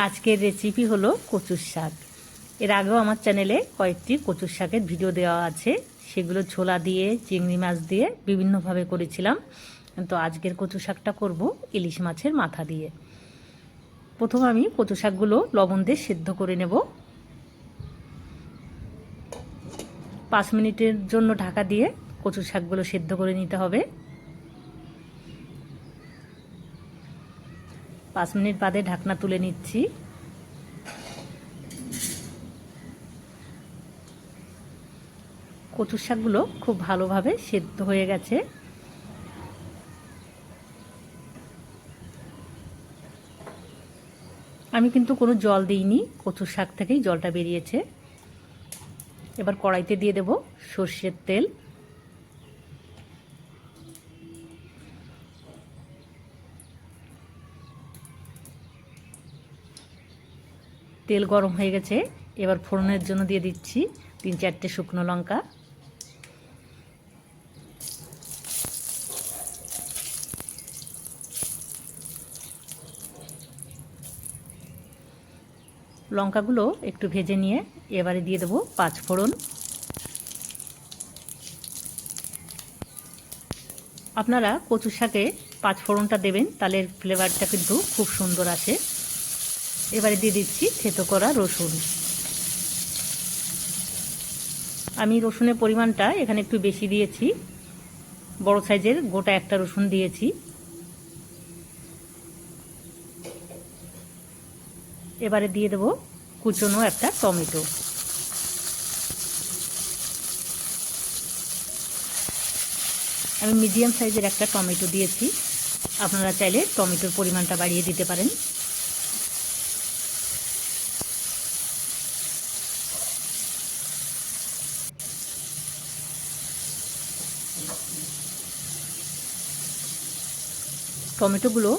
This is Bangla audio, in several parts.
আজকের রেসিপি হলো কচুর শাক। এর আগেও আমার চ্যানেলে কয়েকটি কচুর শাকের ভিডিও দেওয়া আছে, সেগুলো ছোলা দিয়ে চিংড়ি মাছ দিয়ে বিভিন্নভাবে করেছিলাম। তো আজকের কচু শাকটা করব ইলিশ মাছের মাথা দিয়ে। প্রথম আমি কচু শাকগুলো লবণ দিয়ে সেদ্ধ করে নেব। 5 মিনিটের জন্য ঢাকা দিয়ে কচু শাকগুলো সেদ্ধ করে নিতে হবে। 5 মিনিট বাদে ঢাকনা তুলে নিচ্ছি। কচুর শাকগুলো খুব ভালোভাবে সেদ্ধ হয়ে গেছে। আমি কিন্তু কোনো জল দিইনি, কচুর শাক থেকেই জলটা বেরিয়েছে। এবার কড়াইতে দিয়ে দেব সর্ষের তেল। তেল গরম হয়ে গেছে, এবার ফোড়নের জন্য দিয়ে দিচ্ছি 3-4টে শুকনো লঙ্কা। লঙ্কাগুলো একটু ভেজে নিয়ে এবারে দিয়ে দেবো 5 ফোড়ন। আপনারা কচু শাকে 5 ফোড়নটা দেবেন, তাহলে ফ্লেভারটা কিন্তু খুব সুন্দর আসে। এবারে দিয়ে দিচ্ছি থেতো করা রসুন। আমি রসুনের পরিমাণটা এখানে একটু বেশি দিয়েছি, বড় সাইজের গোটা একটা রসুন দিয়েছি। এবারে দিয়ে দেবো কুচনো একটা টমেটো। আমি মিডিয়াম সাইজের একটা টমেটো দিয়েছি, আপনারা চাইলে টমেটোর পরিমাণটা বাড়িয়ে দিতে পারেন। টমেটোগুলো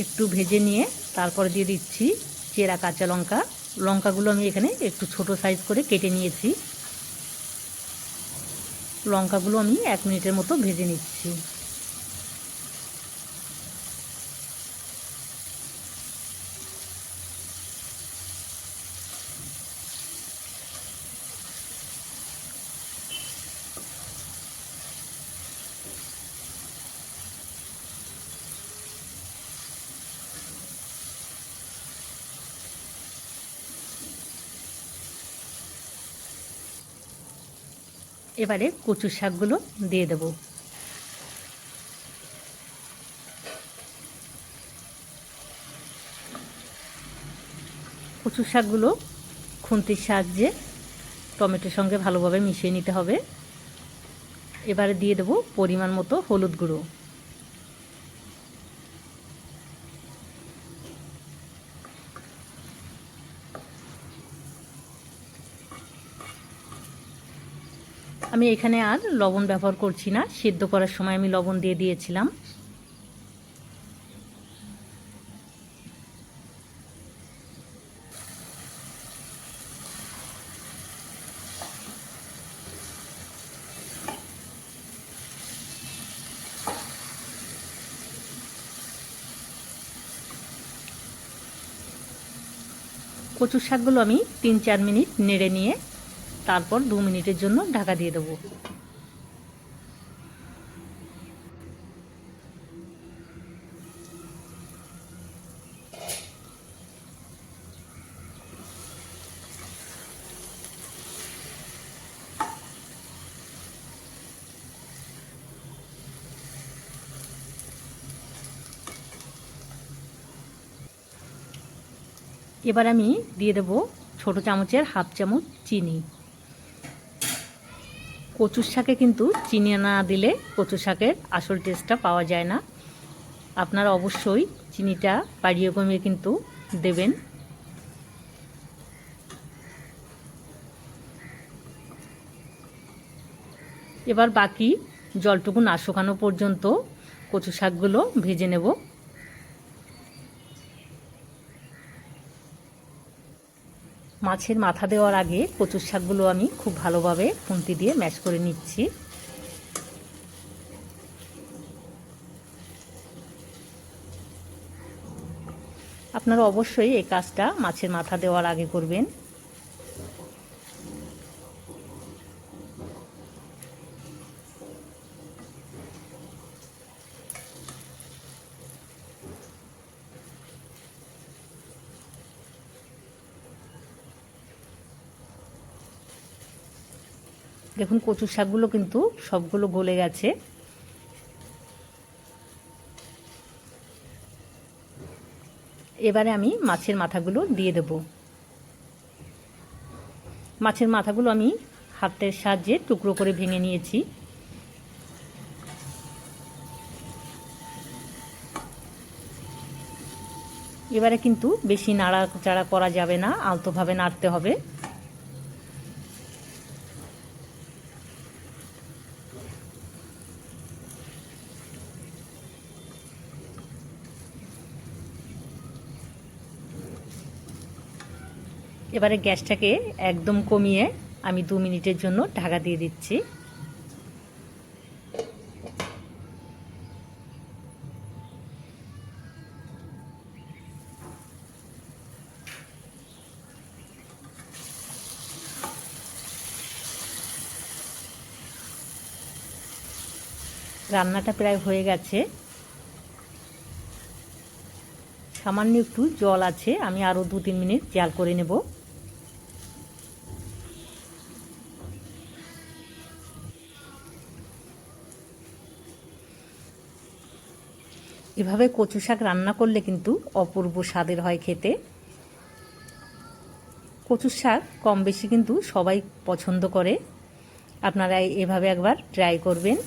একটু ভেজে নিয়ে তারপরে দিয়ে দিচ্ছি চেরা কাঁচা লঙ্কা। লঙ্কাগুলো আমি এখানে একটু ছোট সাইজ করে কেটে নিয়েছি। লঙ্কাগুলো আমি 1 মিনিটের মতো ভেজে নিচ্ছি। এবারে কচুর শাকগুলো দিয়ে দেব। কচুর শাকগুলো খুন্তির সাহায্যে টমেটোর সঙ্গে ভালোভাবে মিশিয়ে নিতে হবে। এবারে দিয়ে দেব পরিমাণ মতো হলুদ গুঁড়ো। আমি এখানে আর লবণ ব্যবহার করছি না, সিদ্ধ করার সময় আমি লবণ দিয়ে দিয়েছিলাম। কচুর শাকগুলো আমি 3-4 মিনিট নেড়ে নিয়ে তারপর 2 মিনিটের জন্য ঢাকা দিয়ে দেবো। এবার আমি দিয়ে দেব ছোট চামচের 1/2 চামচ চিনি। কচুর শাকে কিন্তু চিনি না দিলে কচু শাকের আসল টেস্টটা পাওয়া যায় না। আপনারা অবশ্যই চিনিটা বাড়িয়ে কমিয়ে কিন্তু দেবেন। এবার বাকি জলটুকু না শুকানো পর্যন্ত কচু শাকগুলো ভেজে নেব। মাছের মাথা দেওয়ার আগে কচুর শাকগুলো আমি খুব ভালোভাবে খুন্তি দিয়ে ম্যাশ করে নিচ্ছি। আপনারা অবশ্যই এই কাজটা মাছের মাথা দেওয়ার আগে করবেন। দেখুন কচুর শাকগুলো কিন্তু সবগুলো গলে গেছে। এবারে আমি মাছের মাথাগুলো দিয়ে দেব। মাছের মাথাগুলো আমি হাতের সাহায্যে টুকরো করে ভেঙে নিয়েছি। এবারে কিন্তু বেশি নাড়াচাড়া করা যাবে না, আলতোভাবে নাড়তে হবে। এবারে গ্যাসটাকে একদম কমিয়ে আমি 2 মিনিটের জন্য ঢাকা দিয়ে দিচ্ছি। রান্নাটা প্রায় হয়ে গেছে, সামান্য একটু জল আছে, আমি আরও 2-3 মিনিট জাল করে নেব। এভাবে কচু শাক রান্না করলে কিন্তু অপূর্ব স্বাদের হয় খেতে। কচু শাক কম বেশি কিন্তু সবাই পছন্দ করে, আপনারা এভাবে একবার ট্রাই করবেন।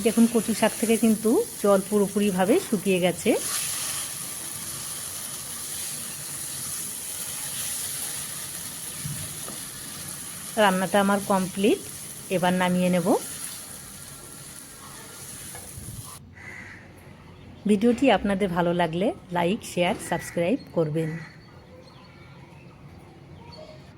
দেখুন কচু শাক থেকে কিন্তু জল পুরোপুরিভাবে শুকিয়ে গেছে। রান্নাটা আমার কমপ্লিট, এবার নামিয়ে নেব। ভিডিওটি আপনাদের ভালো লাগলে লাইক, শেয়ার, সাবস্ক্রাইব করবেন।